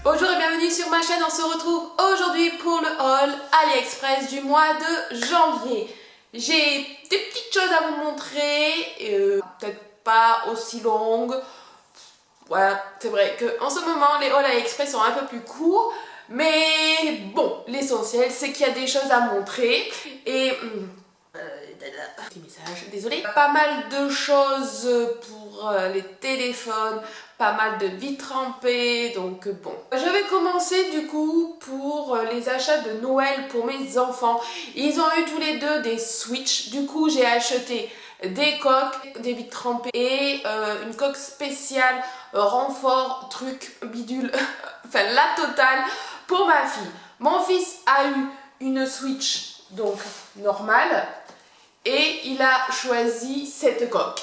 Bonjour et bienvenue sur ma chaîne, on se retrouve aujourd'hui pour le haul AliExpress du mois de janvier. J'ai des petites choses à vous montrer, peut-être pas aussi longues. Voilà, c'est vrai qu'en ce moment les hauls AliExpress sont un peu plus courts, mais bon, l'essentiel c'est qu'il y a des choses à montrer et... des messages, désolé. Pas mal de choses pour les téléphones, pas mal de vies trempées, donc bon. Je vais commencer du coup pour les achats de Noël pour mes enfants. Ils ont eu tous les deux des Switch, du coup j'ai acheté des coques, des vies trempées et une coque spéciale, renfort, truc, bidule, enfin la totale pour ma fille. Mon fils a eu une Switch, donc normale. Et il a choisi cette coque.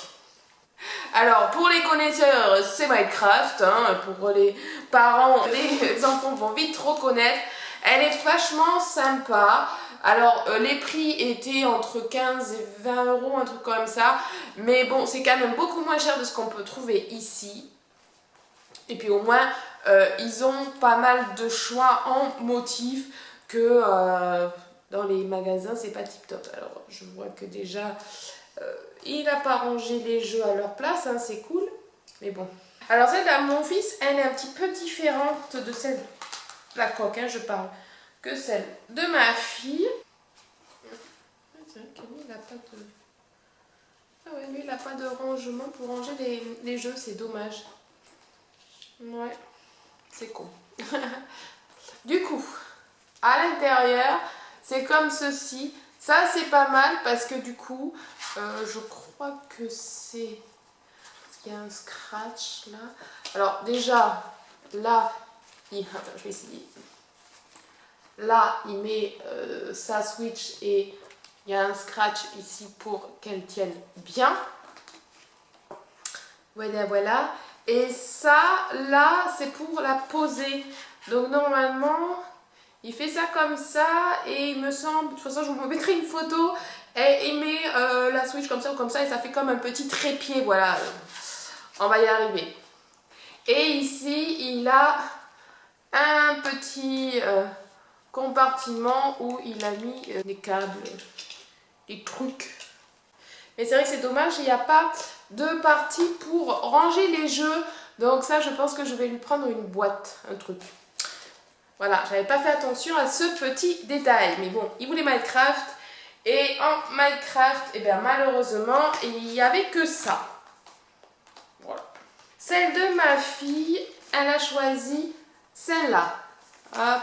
Alors pour les connaisseurs c'est Minecraft, hein, pour les parents, les enfants vont vite reconnaître. Elle est vachement sympa. Alors les prix étaient entre 15 et 20 euros, un truc comme ça. Mais bon, c'est quand même beaucoup moins cher de ce qu'on peut trouver ici. Et puis au moins ils ont pas mal de choix en motifs que... dans les magasins, c'est pas tip top. Alors, je vois que déjà, il n'a pas rangé les jeux à leur place, hein, c'est cool. Mais bon. Alors, celle de mon fils, elle est un petit peu différente de celle de la coque, hein, je parle, que celle de ma fille. C'est vrai que lui, il n'a pas de... Ah ouais, lui, il n'a pas de rangement pour ranger les jeux, c'est dommage. Ouais, c'est con. Du coup, à l'intérieur... c'est comme ceci. Ça, c'est pas mal parce que du coup, je crois que c'est... il y a un scratch là. Alors déjà, là, je vais essayer. Là, il met sa Switch et il y a un scratch ici pour qu'elle tienne bien. Voilà, voilà. Et ça, là, c'est pour la poser. Donc normalement... il fait ça comme ça et il me semble, de toute façon je vous mettrai une photo et il met la Switch comme ça ou comme ça et ça fait comme un petit trépied, voilà, on va y arriver. Et ici il a un petit compartiment où il a mis des câbles, des trucs. Mais c'est vrai que c'est dommage, il n'y a pas de partie pour ranger les jeux, donc ça je pense que je vais lui prendre une boîte, un truc. Voilà, j'avais pas fait attention à ce petit détail. Mais bon, il voulait Minecraft. Et en Minecraft, eh bien malheureusement, il n'y avait que ça. Voilà. Celle de ma fille, elle a choisi celle-là. Hop.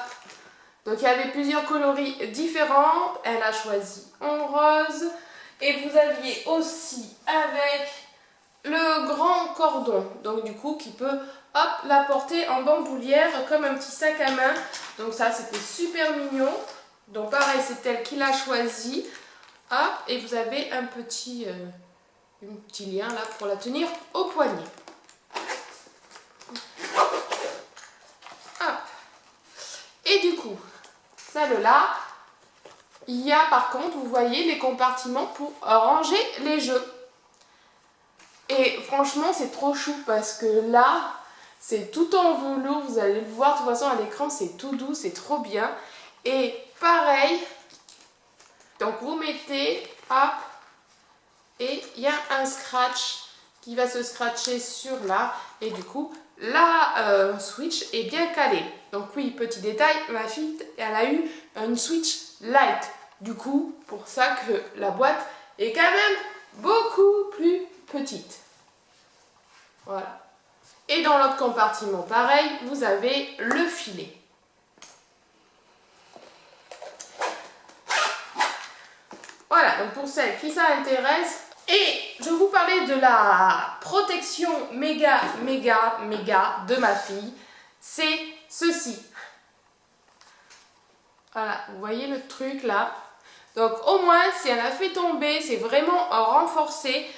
Donc il y avait plusieurs coloris différents. Elle a choisi en rose. Et vous aviez aussi avec le grand cordon. Donc du coup, qui peut... hop, la porter en bandoulière comme un petit sac à main. Donc ça, c'était super mignon. Donc pareil, c'est elle qui l'a choisi. Hop, et vous avez un petit lien là pour la tenir au poignet. Hop. Et du coup, celle-là, il y a par contre, vous voyez, les compartiments pour ranger les jeux. Et franchement, c'est trop chou parce que là... c'est tout en velours, vous allez le voir de toute façon à l'écran, c'est tout doux, c'est trop bien. Et pareil, donc vous mettez, hop, et il y a un scratch qui va se scratcher sur là. Et du coup, la Switch est bien calée. Donc oui, petit détail, ma fille, elle a eu une Switch Lite. Du coup, pour ça que la boîte est quand même beaucoup plus petite. Voilà. Et dans l'autre compartiment, pareil, vous avez le filet. Voilà, donc pour celles qui ça intéresse. Et je vous parlais de la protection méga de ma fille. C'est ceci. Voilà, vous voyez le truc là. Donc au moins, si elle a fait tomber, c'est vraiment renforcé.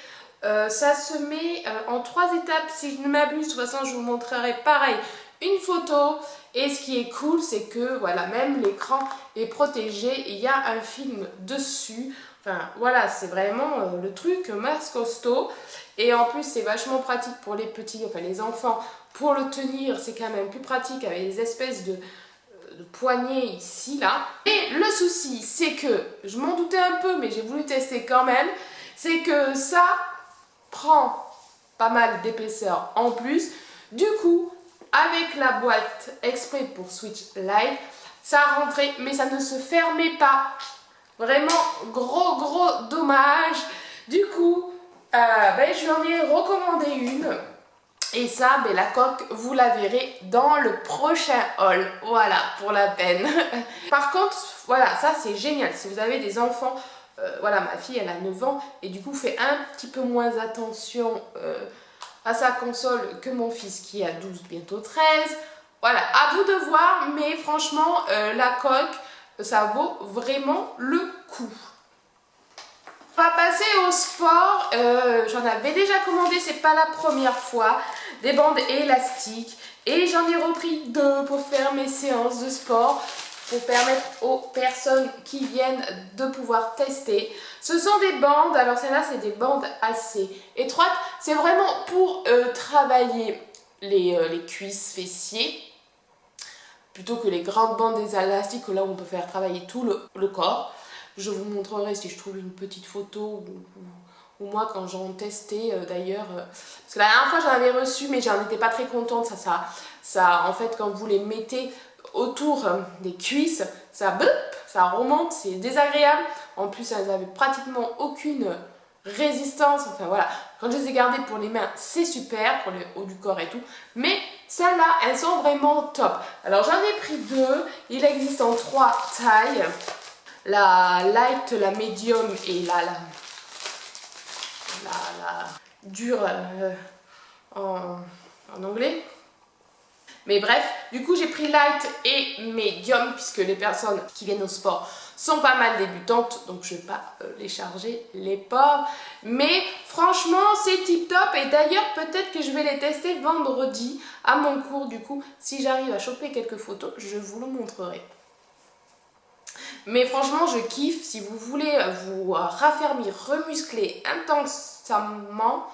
Ça se met en 3 étapes si je ne m'abuse. De toute façon, je vous montrerai pareil une photo. Et ce qui est cool, c'est que voilà, même l'écran est protégé. Il y a un film dessus. Enfin voilà, c'est vraiment le truc masse costaud. Et en plus c'est vachement pratique pour les petits, enfin les enfants. Pour le tenir, c'est quand même plus pratique avec des espèces de poignées ici, là. Et le souci, c'est que, je m'en doutais un peu, mais j'ai voulu tester quand même, c'est que ça prend pas mal d'épaisseur en plus. Du coup, avec la boîte exprès pour Switch Lite, ça rentrait, mais ça ne se fermait pas. Vraiment gros dommage. Du coup, je lui en ai recommandé une. Et ça, la coque, vous la verrez dans le prochain haul. Voilà, pour la peine. Par contre, voilà, ça c'est génial. Si vous avez des enfants, voilà, ma fille, elle a 9 ans. Et du coup, fait un petit peu moins attention à sa console que mon fils qui a 12, bientôt 13. Voilà, à vous de voir. Mais franchement, la coque, ça vaut vraiment le coup. On va passer au sport. J'en avais déjà commandé, c'est pas la première fois, des bandes élastiques. Et j'en ai repris 2 pour faire mes séances de sport, pour permettre aux personnes qui viennent de pouvoir tester. Ce sont des bandes, alors celles-là c'est des bandes assez étroites. C'est vraiment pour travailler les cuisses, fessiers, plutôt que les grandes bandes élastiques là où on peut faire travailler tout le corps. Je vous montrerai si je trouve une petite photo ou moi quand j'en testais d'ailleurs. Parce que la dernière fois j'en avais reçu mais j'en étais pas très contente. Ça en fait quand vous les mettez autour des cuisses, ça remonte, c'est désagréable. En plus elles n'avaient pratiquement aucune résistance. Enfin voilà, quand je les ai gardées pour les mains c'est super, pour le haut du corps et tout. Mais celles-là elles sont vraiment top. Alors j'en ai pris 2, il existe en 3 tailles. La light, la medium et la dure en anglais. Mais bref, du coup j'ai pris light et medium puisque les personnes qui viennent au sport sont pas mal débutantes. Donc je ne vais pas les charger, les pauvres. Mais franchement c'est tip top. Et d'ailleurs peut-être que je vais les tester vendredi à mon cours. Du coup si j'arrive à choper quelques photos, je vous le montrerai. Mais franchement, je kiffe. Si vous voulez vous raffermir, remuscler intensivement,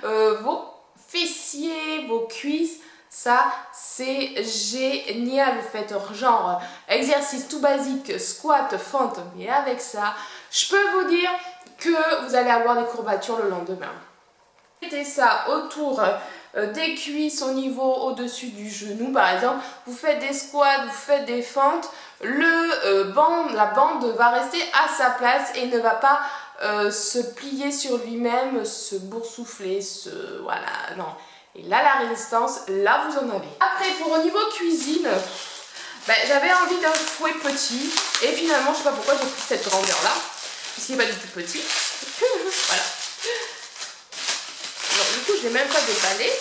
vos fessiers, vos cuisses, ça c'est génial. Vous faites genre exercice tout basique, squat, fente, mais avec ça, je peux vous dire que vous allez avoir des courbatures le lendemain. Mettez ça autour des cuisses au-dessus du genou par exemple, vous faites des squats, vous faites des fentes, la bande va rester à sa place et ne va pas se plier sur lui-même, se boursoufler, voilà, non. Et là la résistance, là vous en avez. Après pour au niveau cuisine, j'avais envie d'un fouet petit et finalement je sais pas pourquoi j'ai pris cette grandeur là, puisqu'il n'est pas du tout petit. Voilà. Alors, du coup, je l'ai même pas déballé.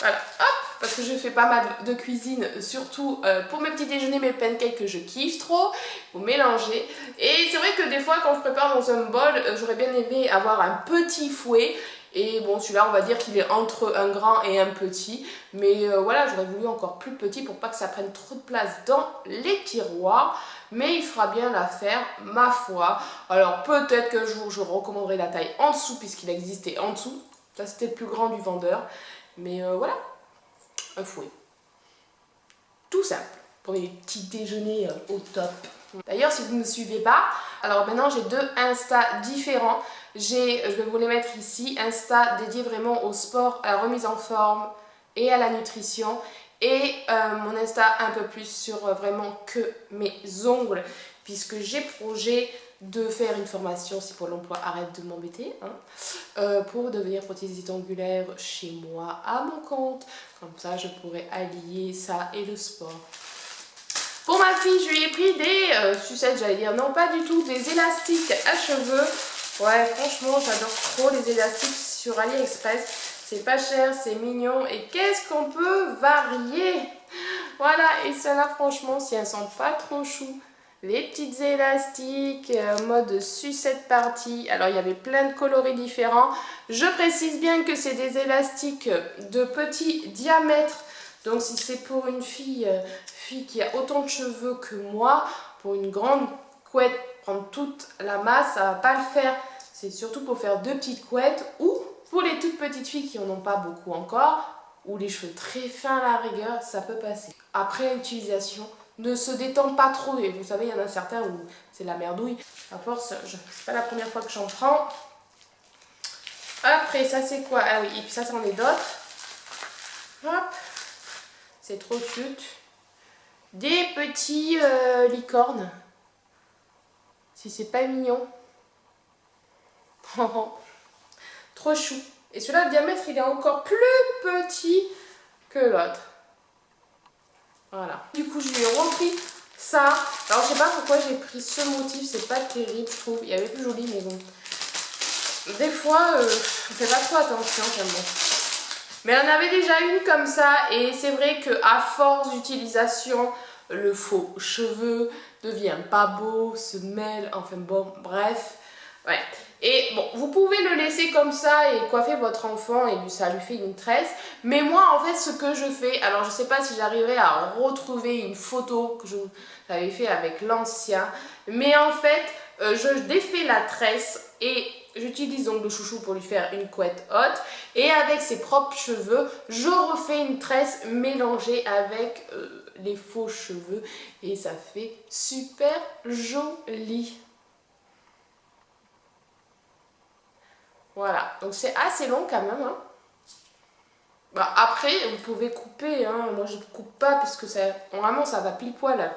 Voilà, hop, parce que je fais pas mal de cuisine, surtout pour mes petits déjeuners, mes pancakes que je kiffe trop. Vous mélangez. Et c'est vrai que des fois, quand je prépare dans un bol, j'aurais bien aimé avoir un petit fouet. Et bon, celui-là, on va dire qu'il est entre un grand et un petit. Mais voilà, j'aurais voulu encore plus petit pour pas que ça prenne trop de place dans les tiroirs. Mais il fera bien l'affaire, ma foi. Alors, peut-être qu'un jour, je recommanderai la taille en dessous, puisqu'il existait en dessous. Ça c'était le plus grand du vendeur. Mais voilà, un fouet. Tout simple, pour les petits déjeuners au top. D'ailleurs, si vous ne me suivez pas, alors maintenant j'ai 2 Insta différents. Je vais vous les mettre ici. Insta dédié vraiment au sport, à la remise en forme et à la nutrition. Et mon Insta un peu plus sur vraiment que mes ongles. Puisque j'ai projet de faire une formation, si Pôle emploi arrête de m'embêter, pour devenir prothésiste angulaire chez moi à mon compte. Comme ça, je pourrais allier ça et le sport. Pour ma fille, je lui ai pris des sucettes, j'allais dire, non pas du tout, des élastiques à cheveux. Ouais, franchement, j'adore trop les élastiques sur AliExpress. C'est pas cher, c'est mignon et qu'est-ce qu'on peut varier. Voilà, et celles-là, franchement, si elles sont pas trop chou. Les petites élastiques mode sucette partie. Alors il y avait plein de coloris différents. Je précise bien que c'est des élastiques de petit diamètre. Donc si c'est pour une fille qui a autant de cheveux que moi, pour une grande couette prendre toute la masse, ça va pas le faire. C'est surtout pour faire 2 petites couettes ou pour les toutes petites filles qui n'en ont pas beaucoup encore ou les cheveux très fins à la rigueur, ça peut passer. Après utilisation, ne se détend pas trop. Et vous savez, il y en a certains où c'est la merdouille. À force, c'est pas la première fois que j'en prends. Après, ça c'est quoi? Ah oui, et puis ça, c'en est d'autres. Hop, c'est trop cute. Des petits licornes. Si c'est pas mignon. Trop chou. Et celui-là, le diamètre, il est encore plus petit que l'autre. Voilà. Du coup, je lui ai repris ça. Alors, je sais pas pourquoi j'ai pris ce motif. C'est pas terrible, je trouve. Il y avait plus joli, mais bon. Des fois, on fait pas trop attention, tellement. Mais on avait déjà une comme ça. Et c'est vrai qu'à force d'utilisation, le faux cheveu devient pas beau, se mêle. Enfin bon, bref. Ouais. Et bon, vous pouvez le laisser comme ça et coiffer votre enfant et ça lui fait une tresse. Mais moi, en fait, ce que je fais, alors je sais pas si j'arriverai à retrouver une photo que j'avais fait avec l'ancien, mais en fait, je défais la tresse et j'utilise donc le chouchou pour lui faire une couette haute. Et avec ses propres cheveux, je refais une tresse mélangée avec les faux cheveux et ça fait super joli. Voilà, donc c'est assez long quand même. Hein. Bah, après, vous pouvez couper. Hein. Moi, je ne coupe pas puisque ça, vraiment, ça va pile poil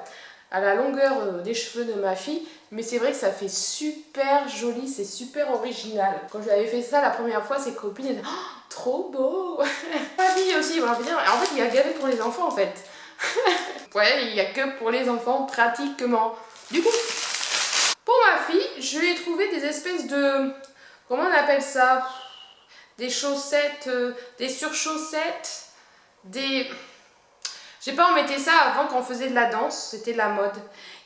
à la longueur des cheveux de ma fille. Mais c'est vrai que ça fait super joli, c'est super original. Quand je lui avais fait ça la première fois, ses copines étaient oh, trop beau. Ma fille aussi, on va dire. En fait, il y a gavé pour les enfants en fait. Ouais, il n'y a que pour les enfants pratiquement. Du coup, pour ma fille, je lui ai trouvé des espèces de... Comment on appelle ça? Des chaussettes, des surchaussettes, des... Je sais pas, on mettait ça avant quand on faisait de la danse, c'était la mode.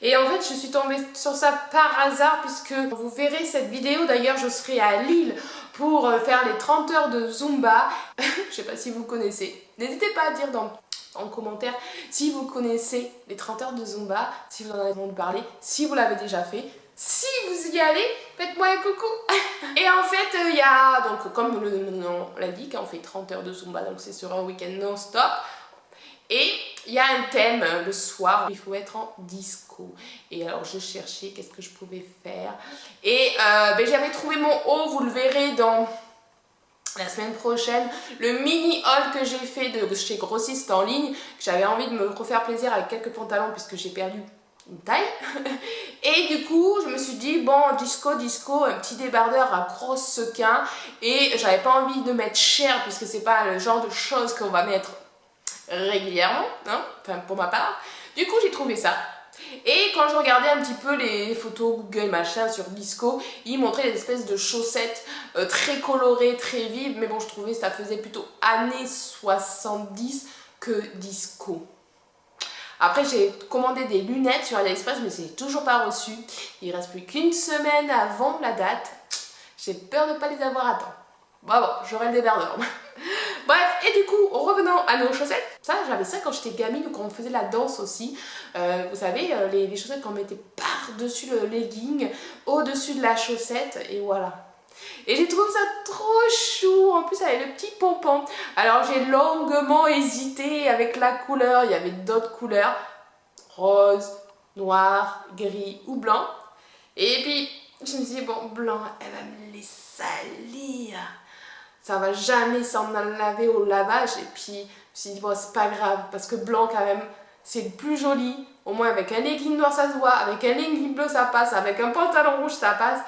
Et en fait, je suis tombée sur ça par hasard puisque vous verrez cette vidéo. D'ailleurs, je serai à Lille pour faire les 30 heures de Zumba. Je sais pas si vous connaissez. N'hésitez pas à dire en commentaire si vous connaissez les 30 heures de Zumba, si vous en avez entendu parler, si vous l'avez déjà fait. Si vous y allez, faites-moi un coucou. Et en fait, il y a, donc comme le nom l'indique, on fait 30 heures de Zumba, donc c'est sur un week-end non-stop. Et il y a un thème le soir, il faut être en disco. Et alors je cherchais qu'est-ce que je pouvais faire. Et j'avais trouvé mon haut, vous le verrez dans la semaine prochaine. Le mini haul que j'ai fait de chez Grossiste en ligne. J'avais envie de me refaire plaisir avec quelques pantalons puisque j'ai perdu une taille. Et du coup je me suis dit bon disco, un petit débardeur à gros sequins. Et j'avais pas envie de mettre cher puisque c'est pas le genre de choses qu'on va mettre régulièrement, hein, enfin pour ma part. Du coup j'ai trouvé ça. Et quand je regardais un petit peu les photos Google machin sur disco, ils montraient des espèces de chaussettes très colorées, très vives. Mais bon, je trouvais que ça faisait plutôt années 70 que disco. Après, j'ai commandé des lunettes sur AliExpress, mais c'est toujours pas reçu. Il reste plus qu'une semaine avant la date. J'ai peur de ne pas les avoir à temps. Bon, j'aurai le débardeur. Bref, et du coup, revenons à nos chaussettes. Ça, j'avais ça quand j'étais gamine ou quand on faisait la danse aussi. Vous savez, les chaussettes qu'on mettait par-dessus le legging, au-dessus de la chaussette, et voilà. Et j'ai trouvé ça trop chou, en plus avec le petit pompon. Alors j'ai longuement hésité avec la couleur, il y avait d'autres couleurs, rose, noir, gris ou blanc. Et puis je me suis dit, bon, blanc, elle va me les salir. Ça va jamais s'en laver au lavage. Et puis je me suis dit, bon, c'est pas grave, parce que blanc quand même, c'est le plus joli. Au moins avec un legging noir ça se voit, avec un legging bleu ça passe, avec un pantalon rouge ça passe.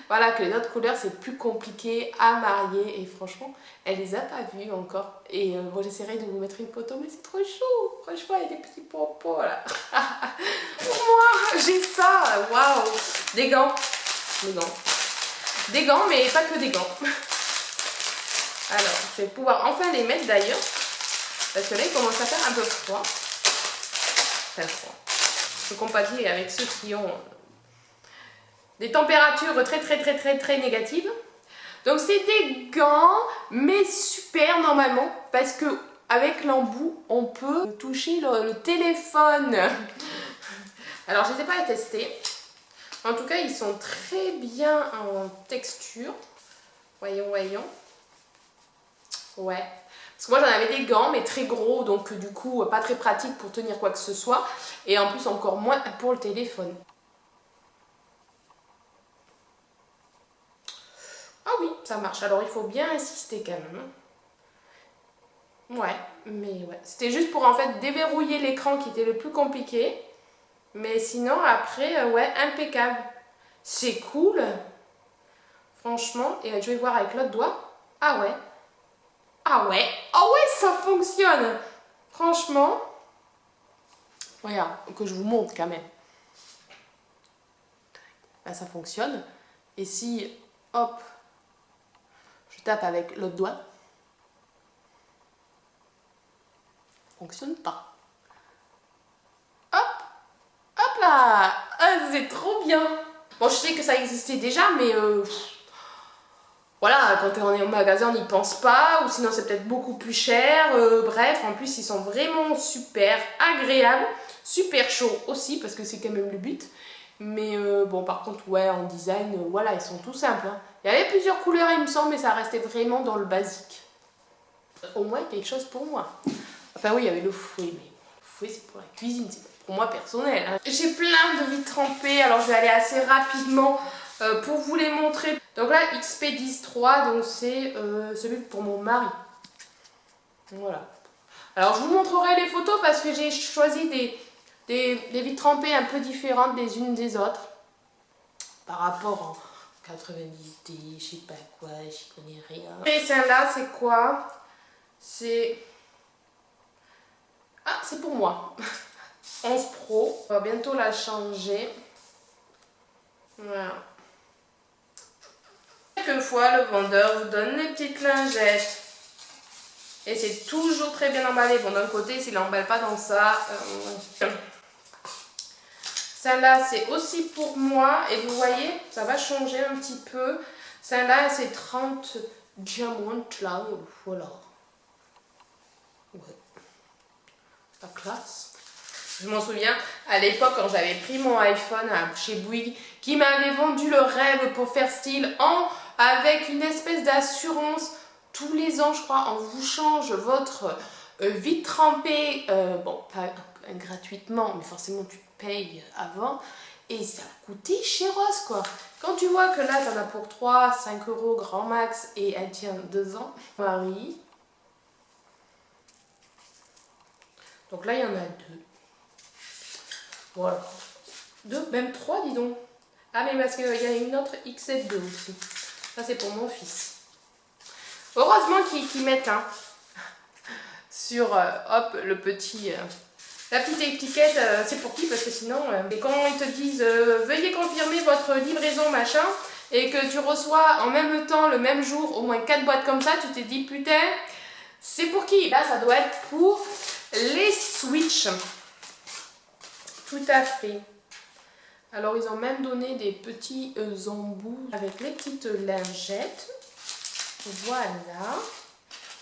Voilà, que les autres couleurs c'est plus compliqué à marier. Et franchement, elle les a pas vues encore. Et bon, j'essaierai de vous mettre une photo, mais c'est trop chou. Franchement, il y a des petits pompons là. Pour moi, j'ai ça. Waouh. Des gants. Des gants, mais pas que des gants. Alors, je vais pouvoir enfin les mettre d'ailleurs. Parce que là, il commence à faire un peu froid. Enfin, froid. Je compatis avec ceux qui ont des températures très négatives. Donc c'est des gants, mais super normalement, parce que avec l'embout, on peut toucher le téléphone. Alors je ne les ai pas testés. En tout cas, ils sont très bien en texture. Voyons, voyons. Ouais. Parce que moi, j'en avais des gants, mais très gros, donc du coup, pas très pratique pour tenir quoi que ce soit. Et en plus, encore moins pour le téléphone. Ah oui, ça marche. Alors, il faut bien insister quand même. Ouais, mais ouais. C'était juste pour en fait déverrouiller l'écran qui était le plus compliqué. Mais sinon, après, ouais, impeccable. C'est cool. Franchement. Et je vais voir avec l'autre doigt. Ah ouais. Ah ouais. Ah ouais, ça fonctionne. Franchement. Regarde, que je vous montre quand même. Là, ça fonctionne. Et si, hop, je tape avec l'autre doigt, ça fonctionne pas. Hop, hop là. Ah, c'est trop bien. Bon, je sais que ça existait déjà, mais voilà, quand on est au magasin, on n'y pense pas, ou sinon c'est peut-être beaucoup plus cher. Bref, en plus, ils sont vraiment super agréables, super chauds aussi, parce que c'est quand même le but. Mais bon, par contre, ouais, en design, voilà, ils sont tout simples. Hein. Il y avait plusieurs couleurs, il me semble, mais ça restait vraiment dans le basique. Au moins, quelque chose pour moi. Enfin, oui, il y avait le fouet, mais le fouet, c'est pour la cuisine, c'est pour moi personnel. Hein. J'ai plein de vies trempées, alors je vais aller assez rapidement pour vous les montrer. Donc là, XP10-3, donc c'est celui pour mon mari. Voilà. Alors, je vous montrerai les photos parce que j'ai choisi des vies trempées un peu différentes des unes des autres. Par rapport en 90D, je sais pas quoi, j'y connais rien. Et celle-là, c'est quoi? C'est... Ah, c'est pour moi. 11 Pro. On va bientôt la changer. Voilà. Quelquefois, le vendeur vous donne des petites lingettes. Et c'est toujours très bien emballé. Bon, d'un côté, s'il n'emballe pas dans ça... Celle-là, c'est aussi pour moi. Et vous voyez, ça va changer un petit peu. Celle-là, c'est 30 Diamond Cloud. Voilà. Ouais. La classe. Je m'en souviens, à l'époque, quand j'avais pris mon iPhone chez Bouygues, qui m'avait vendu le rêve pour faire style avec une espèce d'assurance. Tous les ans, je crois, on vous change votre vitre trempée. Bon, pas gratuitement, mais forcément, tu payes avant. Et ça coûtait chéros, quoi. Quand tu vois que là, tu en as pour 3, 5 euros grand max et elle tient 2 ans, Marie. Donc là, il y en a 2. Voilà. 2, même 3, dis donc. Ah, mais parce qu'il y a une autre XL2 aussi. Ça, c'est pour mon fils. Heureusement qu'ils mettent sur hop, le petit... la petite étiquette, c'est pour qui? Parce que sinon, et quand ils te disent veuillez confirmer votre livraison, machin, et que tu reçois en même temps, le même jour, au moins 4 boîtes comme ça, tu t'es dit putain, c'est pour qui? Là, ça doit être pour les Switch. Tout à fait. Alors, ils ont même donné des petits embouts avec les petites lingettes. Voilà.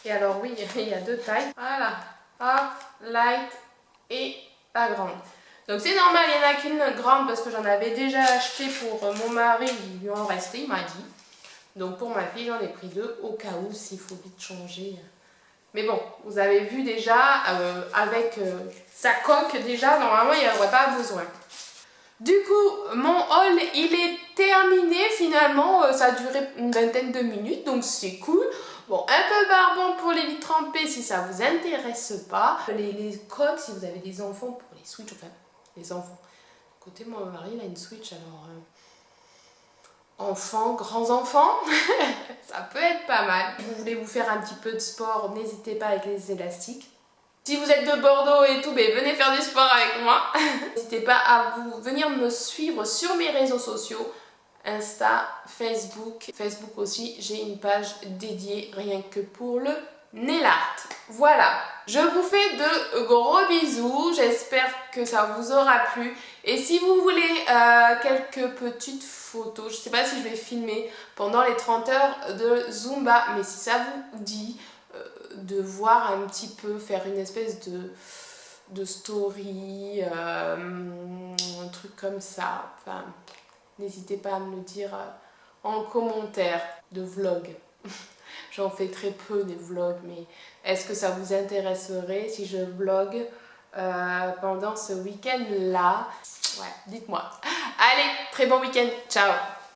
Et alors, oui, il y a 2 tailles. Voilà. Hop, light et la grande. Donc, c'est normal, il n'y en a qu'une grande parce que j'en avais déjà acheté pour mon mari. Il lui en restait, il m'a dit. Donc, pour ma fille, j'en ai pris 2 au cas où, s'il faut vite changer. Mais bon, vous avez vu déjà, avec sa coque, déjà, normalement, il n'y aurait pas besoin. Du coup, mon haul, il est terminé finalement. Ça a duré une vingtaine de minutes, donc c'est cool. Bon, un peu barbant pour les vitres trempées si ça vous intéresse pas. Les coques, si vous avez des enfants, pour les Switch, enfin, les enfants. Côté mon mari, il a une Switch, alors... enfants, grands enfants, ça peut être pas mal. Si vous voulez vous faire un petit peu de sport, n'hésitez pas avec les élastiques. Si vous êtes de Bordeaux et tout, ben venez faire du sport avec moi. N'hésitez pas à venir me suivre sur mes réseaux sociaux. Insta, Facebook. Facebook aussi, j'ai une page dédiée rien que pour le nail art. Voilà, je vous fais de gros bisous. J'espère que ça vous aura plu. Et si vous voulez quelques petites photos, je ne sais pas si je vais filmer pendant les 30 heures de Zumba, mais si ça vous dit... de voir un petit peu, faire une espèce de story, un truc comme ça, enfin n'hésitez pas à me le dire en commentaire de vlog. J'en fais très peu des vlogs, mais est-ce que ça vous intéresserait si je vlog pendant ce week-end là? Ouais, dites-moi. Allez, très bon week-end, ciao!